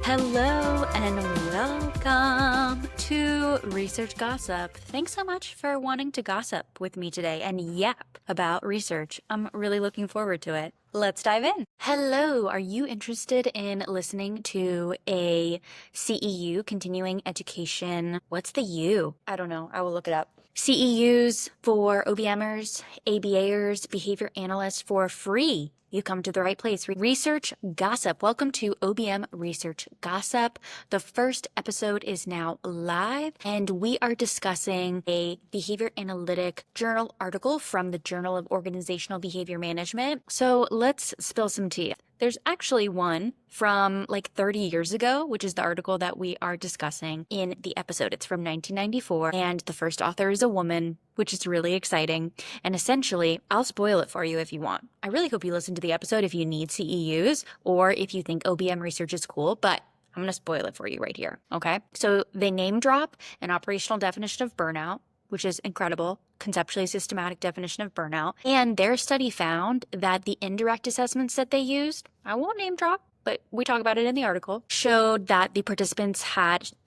Hello and welcome to Research Gossip. Thanks so much for wanting to gossip with me today and yap about research. I'm really looking forward to it. Let's dive in. Hello, are you interested in listening to a CEU, continuing education? What's the U? I don't know. I will look it up. CEUs for OBMers, ABAers, behavior analysts for free. You come to the right place. Research Gossip. Welcome to OBM Research Gossip. The first episode is now live, and we are discussing a behavior analytic journal article from the Journal of Organizational Behavior Management. So let's spill some tea. There's actually one from like 30 years ago, which is the article that we are discussing in the episode. It's from 1994, and the first author is a woman, which is really exciting. And essentially, I'll spoil it for you if you want. I really hope you listen to the episode if you need CEUs or if you think OBM research is cool, but I'm going to spoil it for you right here, okay? So they name drop an operational definition of burnout, which is incredible, conceptually systematic definition of burnout. And their study found that the indirect assessments that they used, I won't name drop, but we talk about it in the article, showed that the participants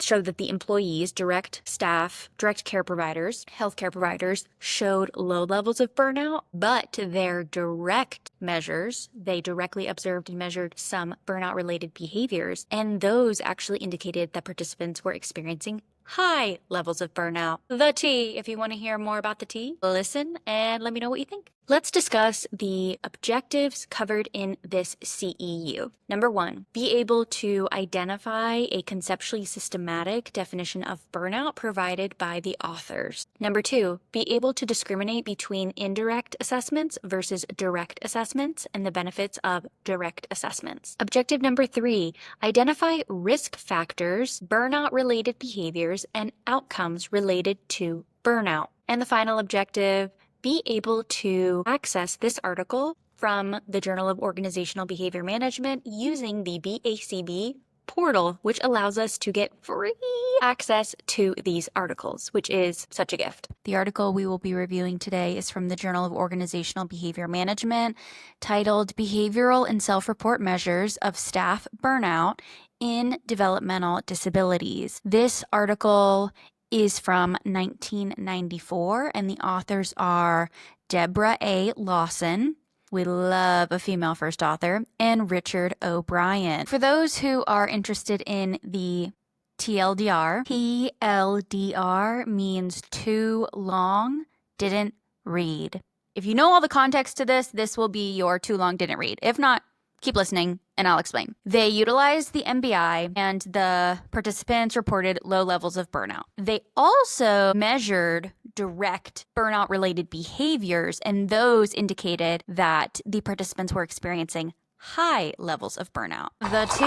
showed that the employees, direct staff, direct care providers, healthcare providers showed low levels of burnout, but their direct measures, they directly observed and measured some burnout related behaviors. And those actually indicated that participants were experiencing high levels of burnout. The T, if you want to hear more about the T, listen and let me know what you think. Let's discuss the objectives covered in this CEU. Number 1, be able to identify a conceptually systematic definition of burnout provided by the authors. Number 2, be able to discriminate between indirect assessments versus direct assessments and the benefits of direct assessments. Objective number 3, identify risk factors, burnout-related behaviors, and outcomes related to burnout. And the final objective, be able to access this article from the Journal of Organizational Behavior Management using the BACB portal, which allows us to get free access to these articles, which is such a gift. The article we will be reviewing today is from the Journal of Organizational Behavior Management, titled Behavioral and Self-Report Measures of Staff Burnout in Developmental Disabilities. This article is from 1994, and the authors are Deborah A. Lawson, we love a female first author, and Richard O'Brien. For those who are interested in the TLDR, TLDR means too long, didn't read. If you know all the context to this, this will be your too long, didn't read. If not, keep listening and I'll explain. They utilized the MBI and the participants reported low levels of burnout. They also measured direct burnout related behaviors, and those indicated that the participants were experiencing high levels of burnout. The T,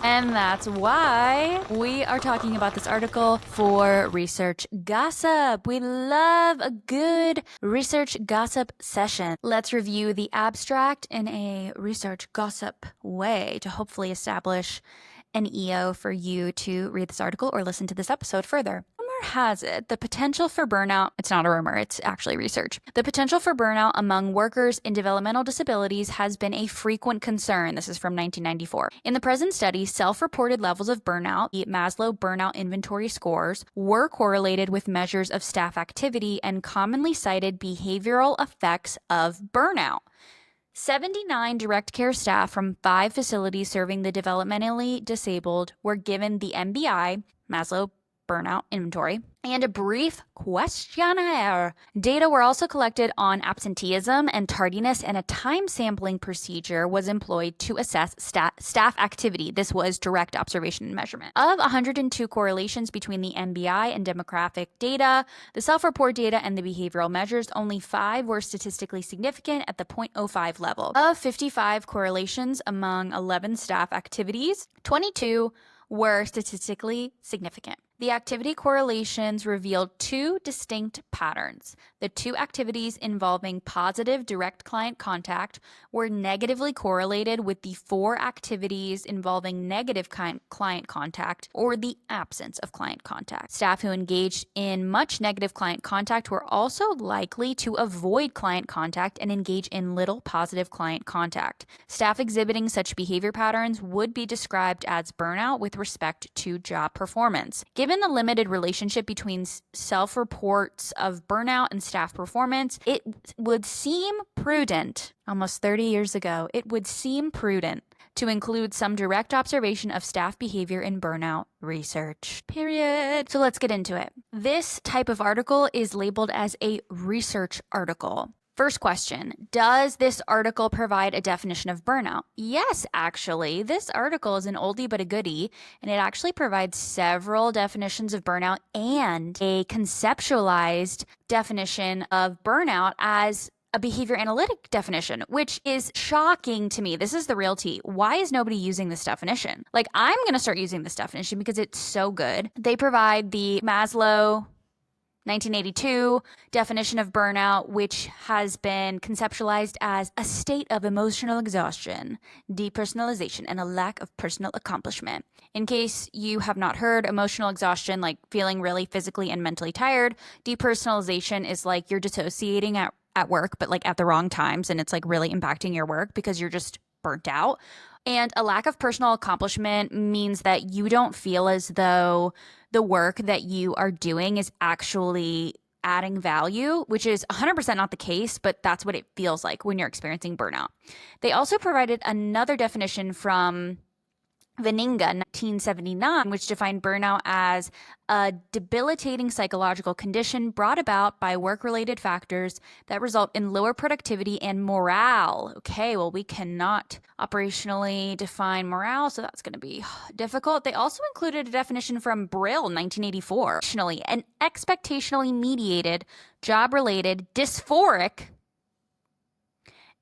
and that's why we are talking about this article for Research Gossip. We love a good research gossip session. Let's review the abstract in a research gossip way to hopefully establish an EO for you to read this article or listen to this episode further. Has it the potential for burnout, it's not a rumor, it's actually research. The potential for burnout among workers in developmental disabilities has been a frequent concern. This is from 1994. In the present study, self-reported levels of burnout, the Maslow Burnout Inventory scores, were correlated with measures of staff activity and commonly cited behavioral effects of burnout. 79 direct care staff from 5 facilities serving the developmentally disabled were given the MBI, Maslow Burnout Inventory, and a brief questionnaire. Data were also collected on absenteeism and tardiness, and a time sampling procedure was employed to assess staff activity. This was direct observation and measurement. Of 102 correlations between the MBI and demographic data, the self-report data, and the behavioral measures, only 5 were statistically significant at the 0.05 level. Of 55 correlations among 11 staff activities, 22 were statistically significant. The activity correlations revealed two distinct patterns. The two activities involving positive direct client contact were negatively correlated with the four activities involving negative client contact or the absence of client contact. Staff who engaged in much negative client contact were also likely to avoid client contact and engage in little positive client contact. Staff exhibiting such behavior patterns would be described as burnout with respect to job performance. Given the limited relationship between self-reports of burnout and staff performance, it would seem prudent, almost 30 years ago, it would seem prudent to include some direct observation of staff behavior in burnout research. Period. So let's get into it. This type of article is labeled as a research article. First question, does this article provide a definition of burnout? Yes, actually. This article is an oldie but a goodie, and it actually provides several definitions of burnout and a conceptualized definition of burnout as a behavior analytic definition, which is shocking to me. This is the real tea. Why is nobody using this definition? Like, I'm going to start using this definition because it's so good. They provide the Maslow 1982 definition of burnout, which has been conceptualized as a state of emotional exhaustion, depersonalization, and a lack of personal accomplishment. In case you have not heard, emotional exhaustion, like feeling really physically and mentally tired. Depersonalization is like you're dissociating at work, but like at the wrong times, and it's like really impacting your work because you're just burnt out. And a lack of personal accomplishment means that you don't feel as though the work that you are doing is actually adding value, which is 100% not the case, but that's what it feels like when you're experiencing burnout. They also provided another definition from Veninga, 1979, which defined burnout as a debilitating psychological condition brought about by work-related factors that result in lower productivity and morale. Okay, well, we cannot operationally define morale, so that's going to be difficult. They also included a definition from Brill, 1984. Additionally, an expectationally mediated, job-related, dysphoric,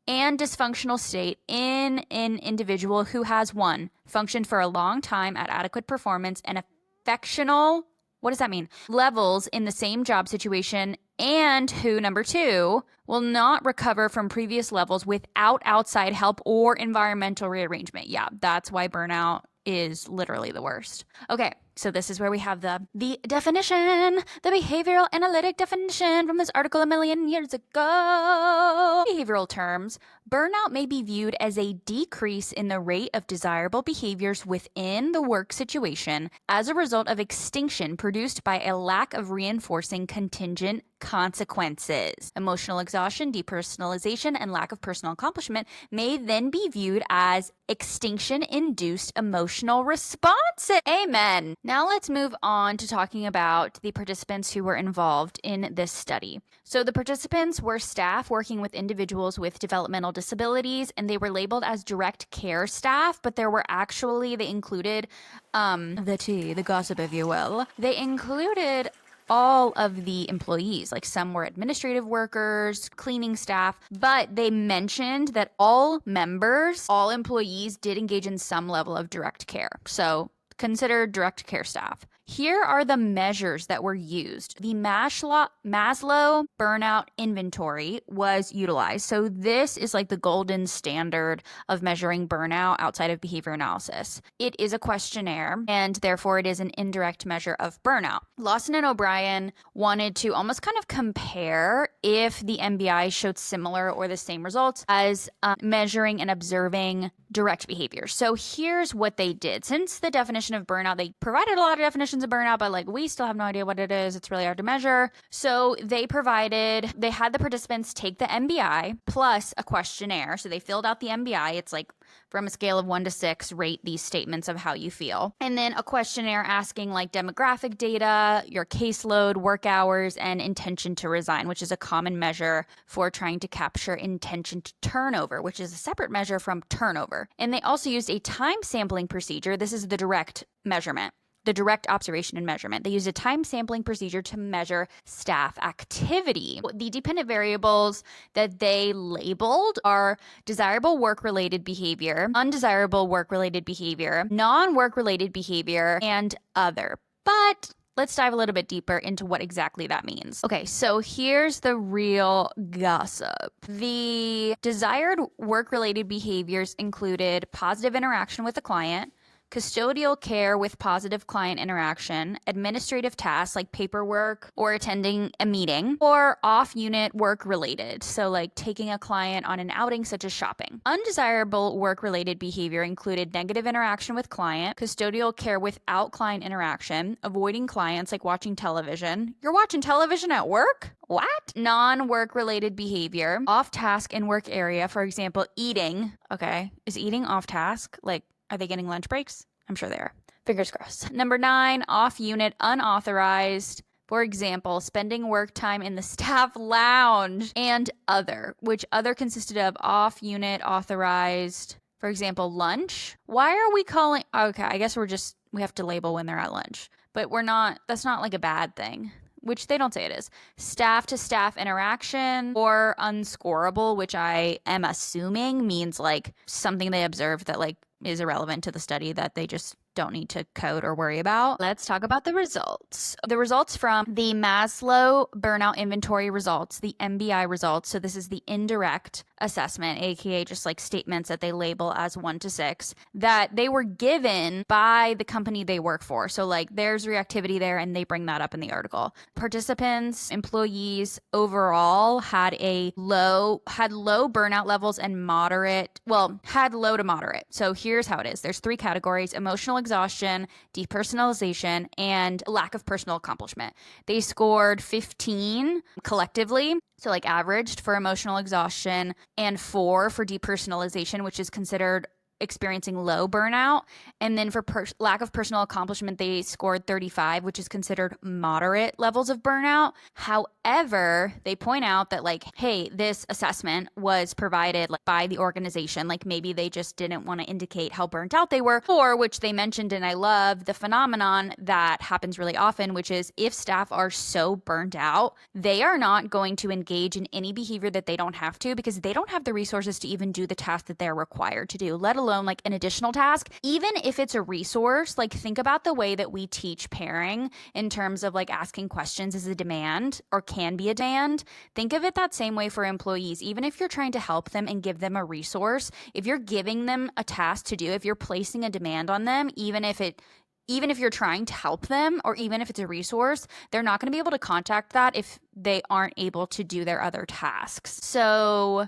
and dysfunctional state in an individual who has, one, functioned for a long time at adequate performance and affectional, what does that mean? Levels in the same job situation, and who, number two, will not recover from previous levels without outside help or environmental rearrangement. Yeah, that's why burnout is literally the worst. Okay, so this is where we have the definition, the behavioral analytic definition from this article a million years ago. Behavioral terms, burnout may be viewed as a decrease in the rate of desirable behaviors within the work situation as a result of extinction produced by a lack of reinforcing contingent consequences. Emotional exhaustion, depersonalization, and lack of personal accomplishment may then be viewed as extinction-induced emotional responses. Amen. Now let's move on to talking about the participants who were involved in this study. So the participants were staff working with individuals with developmental disabilities, and they were labeled as direct care staff, but they included the gossip, if you will. They included all of the employees, like some were administrative workers, cleaning staff, but they mentioned that all employees did engage in some level of direct care. So consider direct care staff. Here are the measures that were used. The Maslow Burnout Inventory was utilized. So this is like the golden standard of measuring burnout outside of behavior analysis. It is a questionnaire, and therefore it is an indirect measure of burnout. Lawson and O'Brien wanted to almost kind of compare if the MBI showed similar or the same results as measuring and observing direct behavior. So here's what they did. Since the definition of burnout, they provided a lot of definitions of burnout, but like we still have no idea what it is. It's really hard to measure. So they had the participants take the MBI plus a questionnaire. So they filled out the MBI. It's like from a scale of 1 to 6, rate these statements of how you feel. And then a questionnaire asking like demographic data, your caseload, work hours, and intention to resign, which is a common measure for trying to capture intention to turnover, which is a separate measure from turnover. And they also used a time sampling procedure. This is the direct measurement, the direct observation and measurement. They used a time sampling procedure to measure staff activity. The dependent variables that they labeled are desirable work-related behavior, undesirable work-related behavior, non-work-related behavior, and other. But let's dive a little bit deeper into what exactly that means. Okay, so here's the real gossip. The desired work-related behaviors included positive interaction with the client, custodial care with positive client interaction, administrative tasks like paperwork or attending a meeting, or off-unit work-related, so like taking a client on an outing such as shopping. Undesirable work-related behavior included negative interaction with client, custodial care without client interaction, avoiding clients like watching television. You're watching television at work? What? Non-work related behavior, off task in work area, for example, eating. Okay, is eating off task? Like, are they getting lunch breaks? I'm sure they are. Fingers crossed. Number 9, off unit, unauthorized. For example, spending work time in the staff lounge, and other, which other consisted of off unit, authorized. For example, lunch. Why are we calling? Okay, I guess we have to label when they're at lunch, but that's not like a bad thing, which they don't say it is. Staff to staff interaction, or unscorable, which I am assuming means like something they observed that like is irrelevant to the study that they just don't need to code or worry about. Let's talk about the results. The results from the Maslow Burnout Inventory results, the MBI results. So this is the indirect assessment, aka just like statements that they label as 1 to 6, that they were given by the company they work for. So like there's reactivity there, and they bring that up in the article. Participants, employees overall had low burnout levels and had low to moderate. So here's how it is. There's 3 categories: emotional exhaustion, depersonalization, and lack of personal accomplishment. They scored 15 collectively, so like averaged for emotional exhaustion, and 4 for depersonalization, which is considered experiencing low burnout. And then for lack of personal accomplishment, they scored 35, which is considered moderate levels of burnout. However, they point out that like, hey, this assessment was provided like by the organization. Like maybe they just didn't want to indicate how burnt out they were, or which they mentioned, and I love the phenomenon that happens really often, which is if staff are so burnt out, they are not going to engage in any behavior that they don't have to, because they don't have the resources to even do the task that they're required to do, let alone like an additional task. Even if it's a resource, like think about the way that we teach pairing in terms of like asking questions is a demand or can be a demand. Think of it that same way for employees. Even if you're trying to help them and give them a resource, if you're giving them a task to do, if you're placing a demand on them, even if you're trying to help them, or even if it's a resource, they're not going to be able to contact that if they aren't able to do their other tasks. So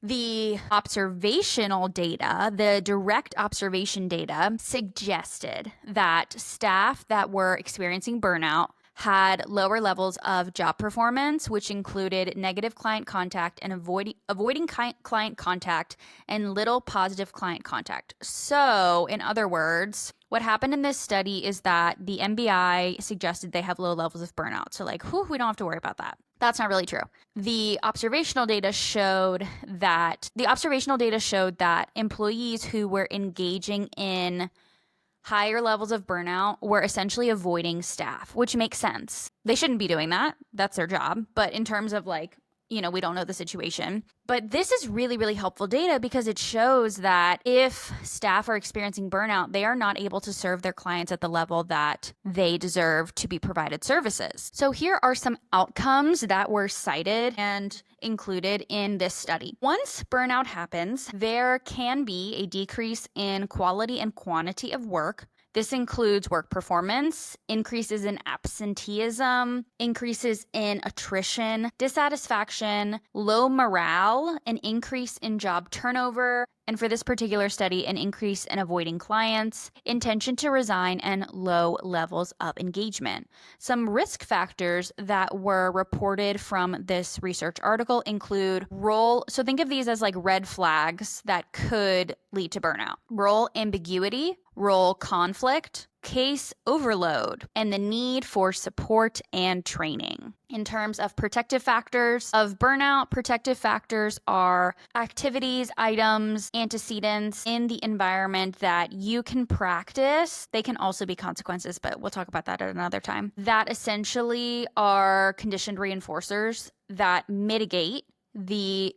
the observational data, the direct observation data, suggested that staff that were experiencing burnout had lower levels of job performance, which included negative client contact and avoiding client contact, and little positive client contact. So, in other words, what happened in this study is that the MBI suggested they have low levels of burnout. So like, we don't have to worry about that. That's not really true. The observational data showed that employees who were engaging in higher levels of burnout were essentially avoiding staff, which makes sense. They shouldn't be doing that. That's their job. But in terms of like, we don't know the situation. But this is really, really helpful data, because it shows that if staff are experiencing burnout, they are not able to serve their clients at the level that they deserve to be provided services. So here are some outcomes that were cited and included in this study. Once burnout happens, there can be a decrease in quality and quantity of work. This includes work performance, increases in absenteeism, increases in attrition, dissatisfaction, low morale, an increase in job turnover, and for this particular study, an increase in avoiding clients, intention to resign, and low levels of engagement. Some risk factors that were reported from this research article include so think of these as like red flags that could lead to burnout. Role ambiguity, role conflict, case overload, and the need for support and training. In terms of protective factors of burnout, protective factors are activities, items, antecedents in the environment that you can practice. They can also be consequences, but we'll talk about that at another time. That essentially are conditioned reinforcers that mitigate the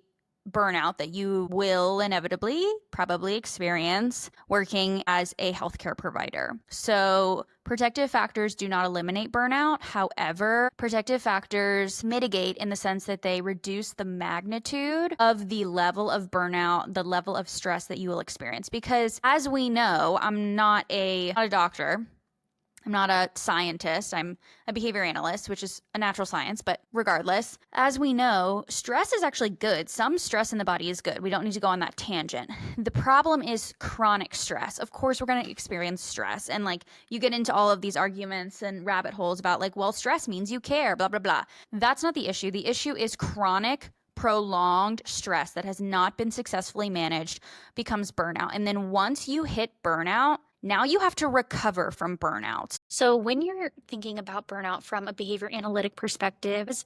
burnout that you will inevitably probably experience working as a healthcare provider. So protective factors do not eliminate burnout. However, protective factors mitigate in the sense that they reduce the magnitude of the level of burnout, the level of stress that you will experience. Because as we know, I'm not a doctor. I'm not a scientist. I'm a behavior analyst, which is a natural science. But regardless, as we know, stress is actually good. Some stress in the body is good. We don't need to go on that tangent. The problem is chronic stress. Of course, we're going to experience stress. And like you get into all of these arguments and rabbit holes about like, well, stress means you care, blah, blah, blah. That's not the issue. The issue is chronic prolonged stress that has not been successfully managed becomes burnout. And then once you hit burnout, now you have to recover from burnout. So when you're thinking about burnout from a behavior analytic perspective,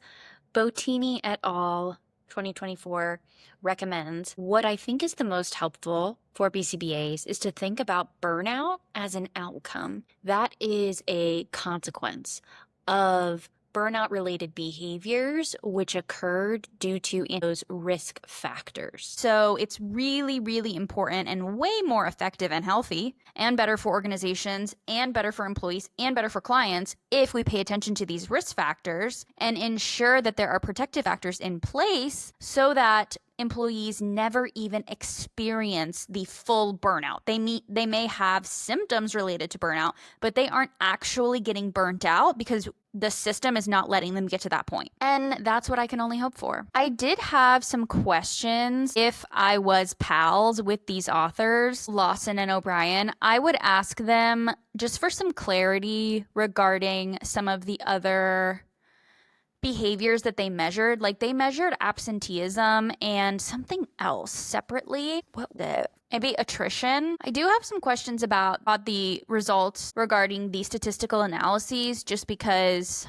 Bottini et al. 2024 recommends what I think is the most helpful for BCBAs is to think about burnout as an outcome. That is a consequence of burnout-related behaviors which occurred due to those risk factors. So it's really, really important and way more effective and healthy and better for organizations and better for employees and better for clients if we pay attention to these risk factors and ensure that there are protective factors in place so that employees never even experience the full burnout. They may have symptoms related to burnout, but they aren't actually getting burnt out because the system is not letting them get to that point. And that's what I can only hope for. I did have some questions. If I was pals with these authors, Lawson and O'Brien, I would ask them just for some clarity regarding some of the other behaviors that they measured. Like they measured absenteeism and something else separately. Maybe attrition. I do have some questions about the results regarding the statistical analyses just because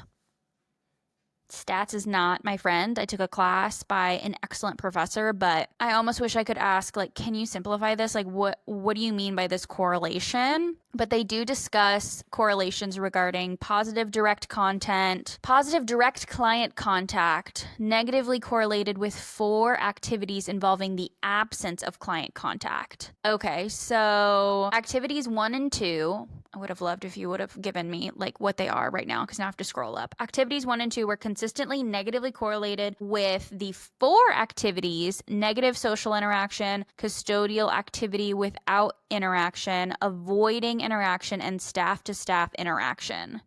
stats is not my friend. I took a class by an excellent professor, but I almost wish I could ask, like, can you simplify this? Like, what do you mean by this correlation? But they do discuss correlations regarding positive direct content, positive direct client contact, negatively correlated with 4 activities involving the absence of client contact. Okay, so activities 1 and 2, I would have loved if you would have given me like what they are right now because now I have to scroll up. Activities 1 and 2 were consistently negatively correlated with the 4 activities: negative social interaction, custodial activity without interaction, avoiding interaction, and staff-to-staff interaction.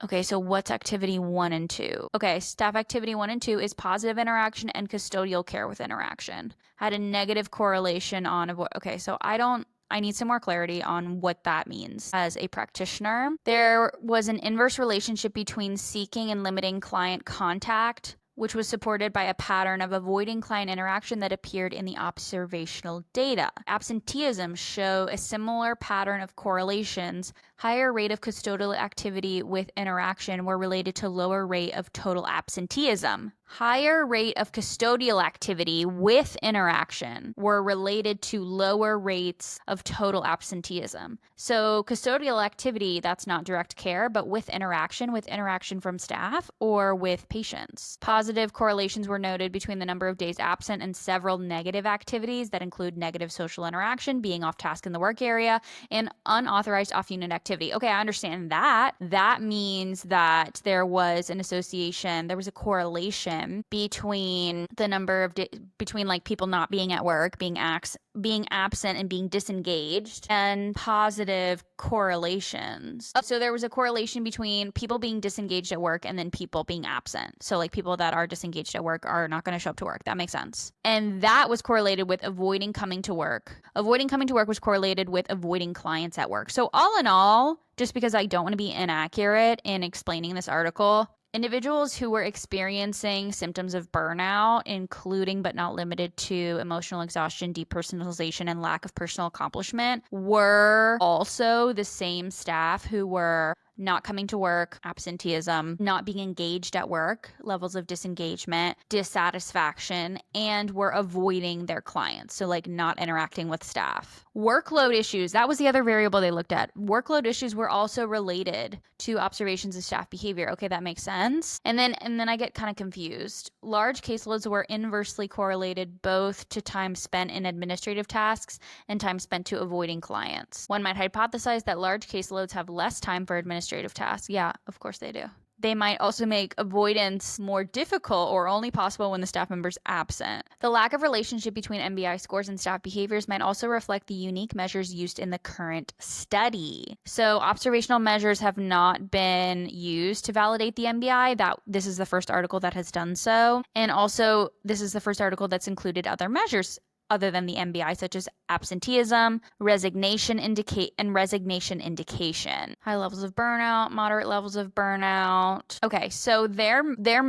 Okay, so what's activity 1 and 2? Okay, staff activity 1 and 2 is positive interaction and custodial care with interaction. Had a negative correlation on okay, so I need some more clarity on what that means as a practitioner. There was an inverse relationship between seeking and limiting client contact, which was supported by a pattern of avoiding client interaction that appeared in the observational data. Absenteeism show a similar pattern of correlations. Higher rate of custodial activity with interaction were related to lower rate of total absenteeism. Higher rate of custodial activity with interaction were related to lower rates of total absenteeism. So custodial activity, that's not direct care, but with interaction from staff or with patients. Positive correlations were noted between the number of days absent and several negative activities that include negative social interaction, being off task in the work area, and unauthorized off-unit activity. Okay, I understand that. That means that there was an association, there was a correlation between the number of between like people not being at work, being absent and being disengaged, and positive correlations. So there was a correlation between people being disengaged at work and then people being absent. So like people that are disengaged at work are not going to show up to work. That makes sense. And that was correlated with avoiding coming to work. Avoiding coming to work was correlated with avoiding clients at work. So all in all, just because I don't want to be inaccurate in explaining this article, individuals who were experiencing symptoms of burnout, including but not limited to emotional exhaustion, depersonalization, and lack of personal accomplishment, were also the same staff who were not coming to work, absenteeism, not being engaged at work, levels of disengagement, dissatisfaction, and were avoiding their clients. So like not interacting with staff. Workload issues, that was the other variable they looked at. Workload issues were also related to observations of staff behavior. Okay, that makes sense. And then I get kind of confused. Large caseloads were inversely correlated both to time spent in administrative tasks and time spent to avoiding clients. One might hypothesize that large caseloads have less time for administrative tasks. Yeah, of course they do. They might also make avoidance more difficult or only possible when the staff member is absent. The lack of relationship between MBI scores and staff behaviors might also reflect the unique measures used in the current study. So observational measures have not been used to validate the MBI. This is the first article that has done so. And also, this is the first article that's included other measures other than the MBI, such as absenteeism, resignation indication. High levels of burnout, moderate levels of burnout. Okay, so their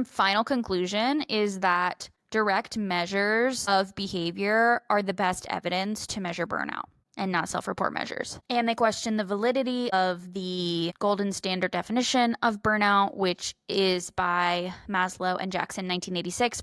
final conclusion is that direct measures of behavior are the best evidence to measure burnout, and not self-report measures. And they question the validity of the golden standard definition of burnout, which is by Maslow and Jackson, 1986.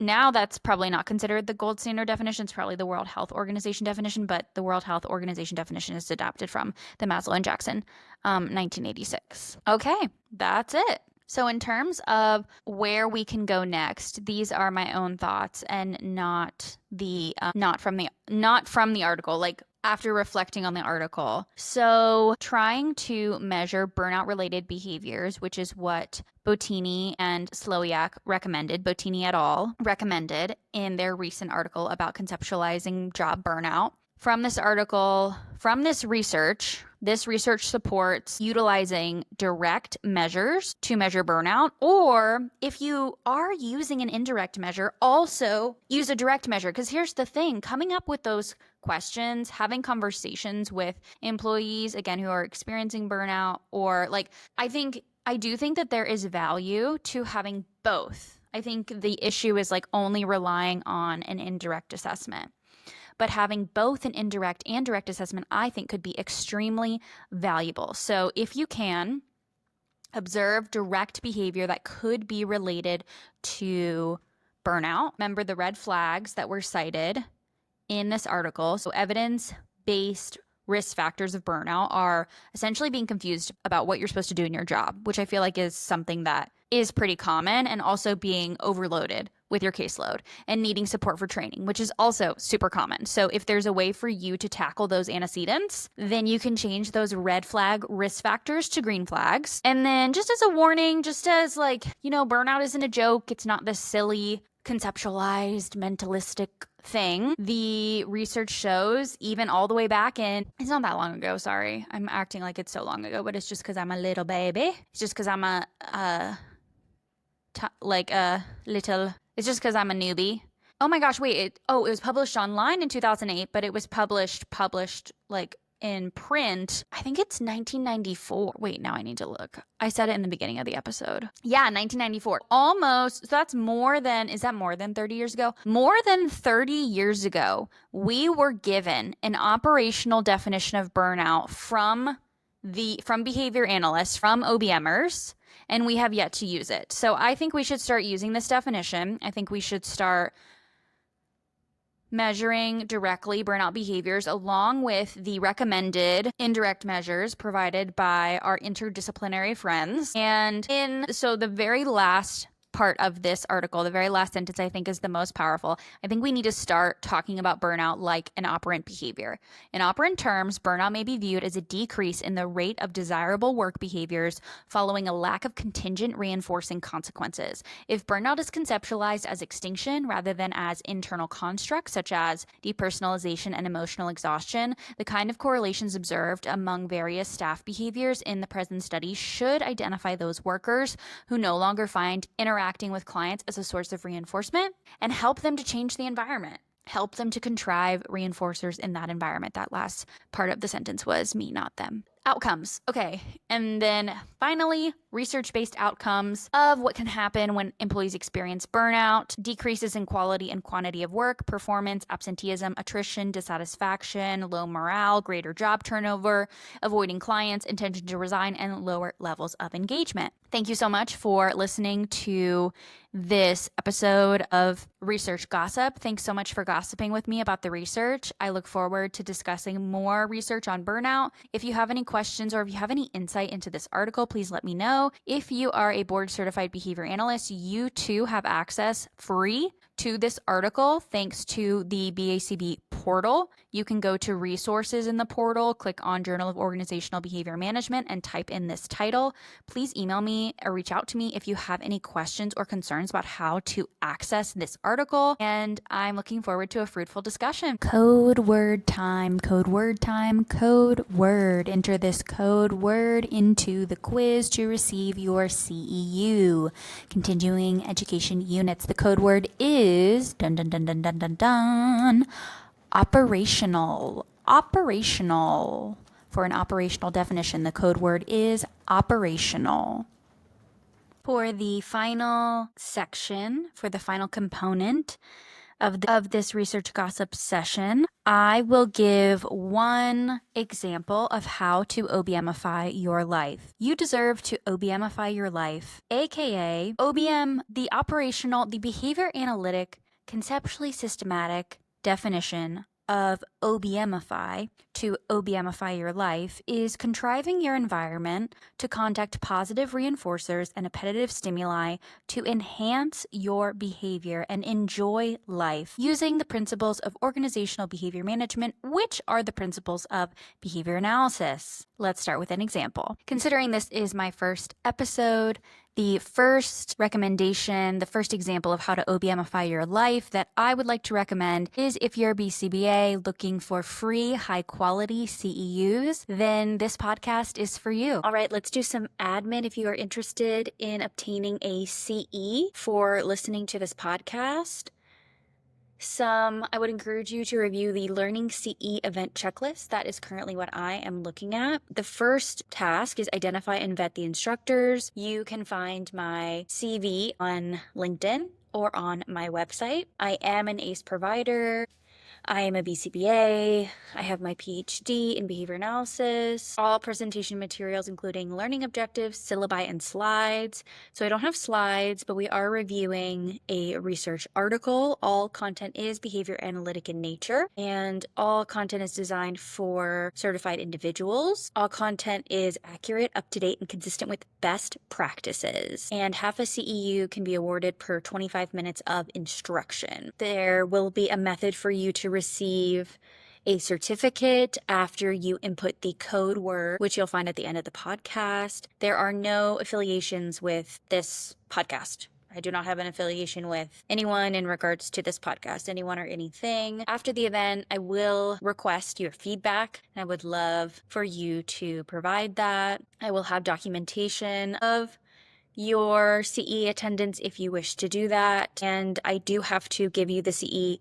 Now that's probably not considered the gold standard definition. It's probably the World Health Organization definition, but the World Health Organization definition is adapted from the Maslow and Jackson, 1986. Okay, that's it. So in terms of where we can go next, these are my own thoughts and not from the article, like after reflecting on the article. So trying to measure burnout related behaviors, which is what Bottini and Slowiak recommended, Bottini et al. Recommended in their recent article about conceptualizing job burnout. From this research supports utilizing direct measures to measure burnout, or if you are using an indirect measure, also use a direct measure. Because here's the thing, coming up with those questions, having conversations with employees, again, who are experiencing burnout, or I do think that there is value to having both. I think the issue is only relying on an indirect assessment. But having both an indirect and direct assessment, I think, could be extremely valuable. So if you can observe direct behavior that could be related to burnout, remember the red flags that were cited in this article. So evidence-based risk factors of burnout are essentially being confused about what you're supposed to do in your job, which I feel like is something that is pretty common, and also being overloaded with your caseload and needing support for training, which is also super common. So if there's a way for you to tackle those antecedents, then you can change those red flag risk factors to green flags. And then just as a warning, just as burnout isn't a joke, it's not this silly conceptualized mentalistic thing. The research shows, even all the way back in, it's not that long ago, sorry. I'm acting like it's so long ago, but it's just because I'm a little baby. It's just because I'm it's just because I'm a newbie. Oh my gosh, wait. It was published online in 2008, but it was published in print. I think it's 1994. Wait, now I need to look. I said it in the beginning of the episode. Yeah, 1994. Almost. So that's is that more than 30 years ago? More than 30 years ago, we were given an operational definition of burnout from behavior analysts, from OBMers, and we have yet to use it. So I think we should start using this definition. I think we should start measuring directly burnout behaviors along with the recommended indirect measures provided by our interdisciplinary friends. So the very last part of this article, the very last sentence, I think is the most powerful. I think we need to start talking about burnout like an operant behavior. In operant terms, burnout may be viewed as a decrease in the rate of desirable work behaviors following a lack of contingent reinforcing consequences. If burnout is conceptualized as extinction rather than as internal constructs such as depersonalization and emotional exhaustion, the kind of correlations observed among various staff behaviors in the present study should identify those workers who no longer find interacting with clients as a source of reinforcement and help them to change the environment. Help them to contrive reinforcers in that environment. That last part of the sentence was me, not them. Outcomes. Okay. And then finally, research-based outcomes of what can happen when employees experience burnout, decreases in quality and quantity of work, performance, absenteeism, attrition, dissatisfaction, low morale, greater job turnover, avoiding clients, intention to resign, and lower levels of engagement. Thank you so much for listening to this episode of Research Gossip. Thanks so much for gossiping with me about the research. I look forward to discussing more research on burnout. If you have any questions or if you have any insight into this article, please let me know. If you are a board certified behavior analyst, you too have access free to this article thanks to the BACB portal. You can go to resources in the portal, click on Journal of Organizational Behavior Management, and type in this title. Please email me or reach out to me if you have any questions or concerns about how to access this article. And I'm looking forward to a fruitful discussion. Code word time, code word time, code word. Enter this code word into the quiz to receive your CEU, continuing education units. The code word is dun dun dun dun dun dun dun operational. Operational. For an operational definition, the code word is operational. For the final section, for the final component of this research gossip session, I will give one example of how to OBMify your life. You deserve to OBMify your life, aka OBM, the behavior analytic, conceptually systematic definition of OBMify to OBMify your life is contriving your environment to contact positive reinforcers and appetitive stimuli to enhance your behavior and enjoy life using the principles of organizational behavior management, which are the principles of behavior analysis. Let's start with an example. Considering this is my first episode, the first recommendation, the first example of how to OBMify your life that I would like to recommend is if you're a BCBA looking for free, high-quality CEUs, then this podcast is for you. All right, let's do some admin if you are interested in obtaining a CE for listening to this podcast. I would encourage you to review the Learning CE event checklist. That is currently what I am looking at. The first task is identify and vet the instructors. You can find my CV on LinkedIn or on my website. I am an ACE provider. I am a BCBA. I have my PhD in behavior analysis. All presentation materials, including learning objectives, syllabi, and slides. So I don't have slides, but we are reviewing a research article. All content is behavior analytic in nature, and all content is designed for certified individuals. All content is accurate, up-to-date, and consistent with best practices. And half a CEU can be awarded per 25 minutes of instruction. There will be a method for you to receive a certificate after you input the code word, which you'll find at the end of the podcast. There are no affiliations with this podcast. I do not have an affiliation with anyone in regards to this podcast, anyone or anything. After the event, I will request your feedback, and I would love for you to provide that. I will have documentation of your CE attendance if you wish to do that. And I do have to give you the CE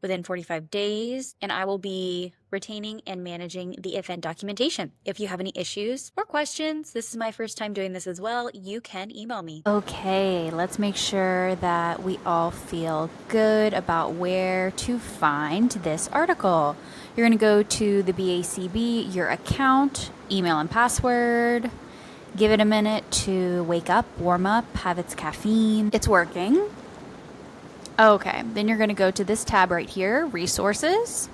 within 45 days, and I will be retaining and managing the event documentation. If you have any issues or questions, this is my first time doing this as well, you can email me. Okay, let's make sure that we all feel good about where to find this article. You're going to go to the BACB, your account, email and password. Give it a minute to wake up, warm up, have its caffeine. It's working. Okay, then you're going to go to this tab right here, Resources.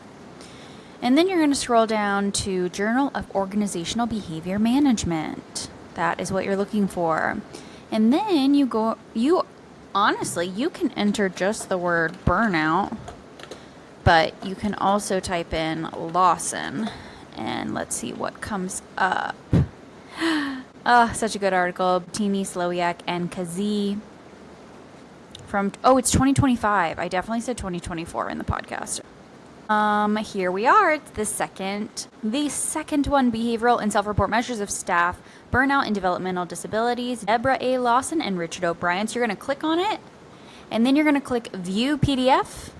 And then you're going to scroll down to Journal of Organizational Behavior Management. That is what you're looking for. And then you can enter just the word burnout, but you can also type in Lawson. And let's see what comes up. Such a good article. Tini, Slowiak, and Kazi. It's 2025. I definitely said 2024 in the podcast. Here we are. It's the second one, Behavioral and Self-Report Measures of Staff Burnout and Developmental Disabilities, Deborah A. Lawson and Richard O'Brien. So you're going to click on it, and then you're going to click View PDF,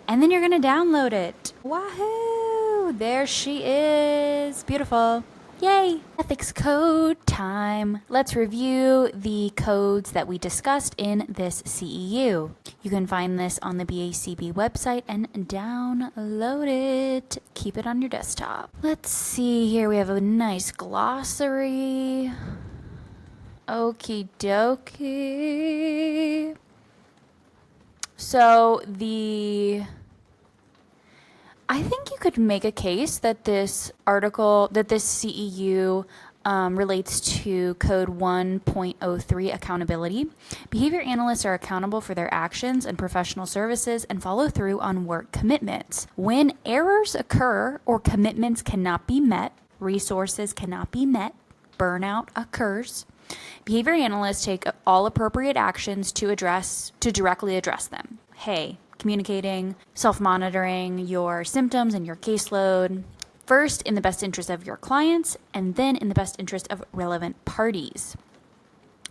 and then you're going to download it. Wahoo! There she is. Beautiful. Yay! Ethics code time. Let's review the codes that we discussed in this CEU. You can find this on the BACB website and download it. Keep it on your desktop. Let's see here. We have a nice glossary. Okie dokie. So I think you could make a case that this article, that this CEU relates to code 1.03 accountability. Behavior analysts are accountable for their actions and professional services and follow through on work commitments. When errors occur or commitments cannot be met, resources cannot be met, burnout occurs, behavior analysts take all appropriate actions to directly address them. Hey, communicating, self-monitoring your symptoms and your caseload, first in the best interest of your clients, and then in the best interest of relevant parties.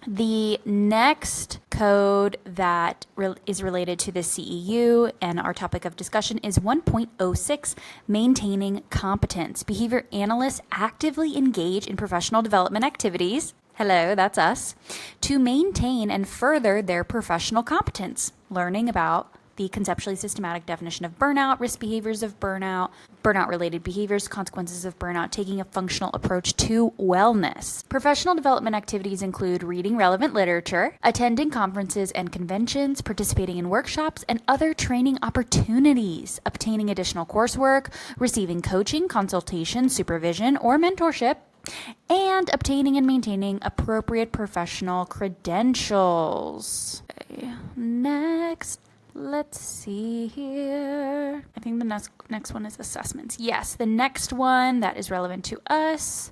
The next code that is related to the CEU and our topic of discussion is 1.06, maintaining competence. Behavior analysts actively engage in professional development activities. Hello, that's us. To maintain and further their professional competence, learning about the conceptually systematic definition of burnout, risk behaviors of burnout, burnout-related behaviors, consequences of burnout, taking a functional approach to wellness. Professional development activities include reading relevant literature, attending conferences and conventions, participating in workshops and other training opportunities, obtaining additional coursework, receiving coaching, consultation, supervision, or mentorship, and obtaining and maintaining appropriate professional credentials. Okay. Next. Let's see here. I think the next one is assessments. Yes, the next one that is relevant to us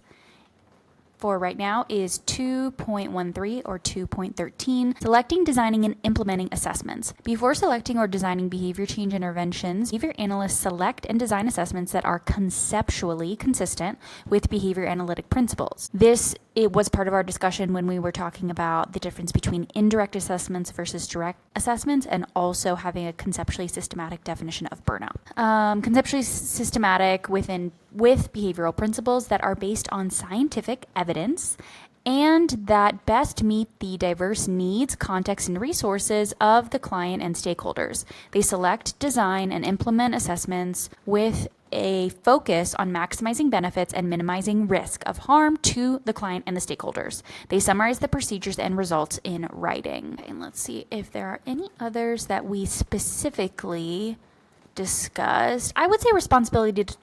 for right now is 2.13 or 2.13, selecting, designing, and implementing assessments. Before selecting or designing behavior change interventions, behavior analysts select and design assessments that are conceptually consistent with behavior analytic principles. It was part of our discussion when we were talking about the difference between indirect assessments versus direct assessments, and also having a conceptually systematic definition of burnout. Conceptually systematic with behavioral principles that are based on scientific evidence and that best meet the diverse needs, context, and resources of the client and stakeholders. They select, design, and implement assessments with a focus on maximizing benefits and minimizing risk of harm to the client and the stakeholders. They summarize the procedures and results in writing. And let's see if there are any others that we specifically discussed. I would say responsibility to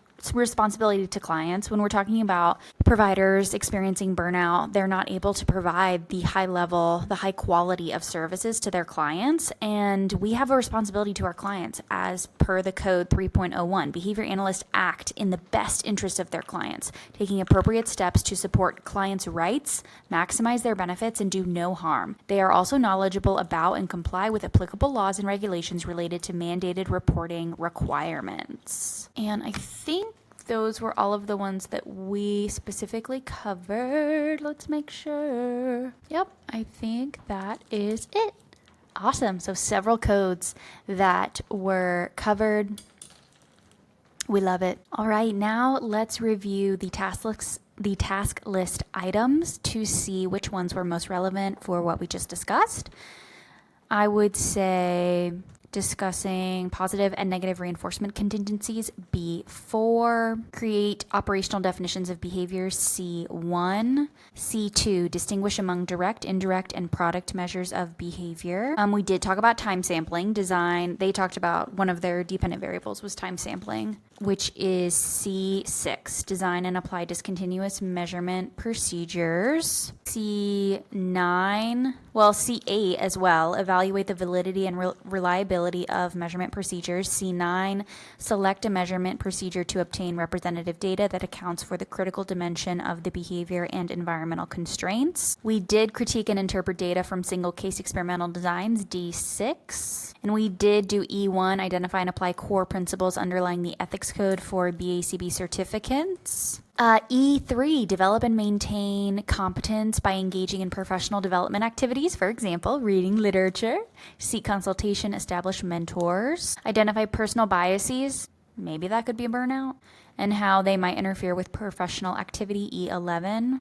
clients. When we're talking about providers experiencing burnout, they're not able to provide the high quality of services to their clients. And we have a responsibility to our clients as per the code 3.01. Behavior analysts act in the best interest of their clients, taking appropriate steps to support clients' rights, maximize their benefits, and do no harm. They are also knowledgeable about and comply with applicable laws and regulations related to mandated reporting requirements. And I think those were all of the ones that we specifically covered. Let's make sure. Yep, I think that is it. Awesome. So several codes that were covered. We love it. All right, now let's review the task list items to see which ones were most relevant for what we just discussed. I would say discussing positive and negative reinforcement contingencies, B4, create operational definitions of behaviors, C1, C2, distinguish among direct, indirect, and product measures of behavior. We did talk about time sampling, design. They talked about one of their dependent variables was time sampling, which is C6, design and apply discontinuous measurement procedures. C8 as well, evaluate the validity and reliability of measurement procedures. C9, select a measurement procedure to obtain representative data that accounts for the critical dimension of the behavior and environmental constraints. We did critique and interpret data from single case experimental designs, D6. And we did do E1, identify and apply core principles underlying the ethics code for BACB certificates. E3, develop and maintain competence by engaging in professional development activities, for example, reading literature, seek consultation, establish mentors, identify personal biases, maybe that could be a burnout, and how they might interfere with professional activity, E11.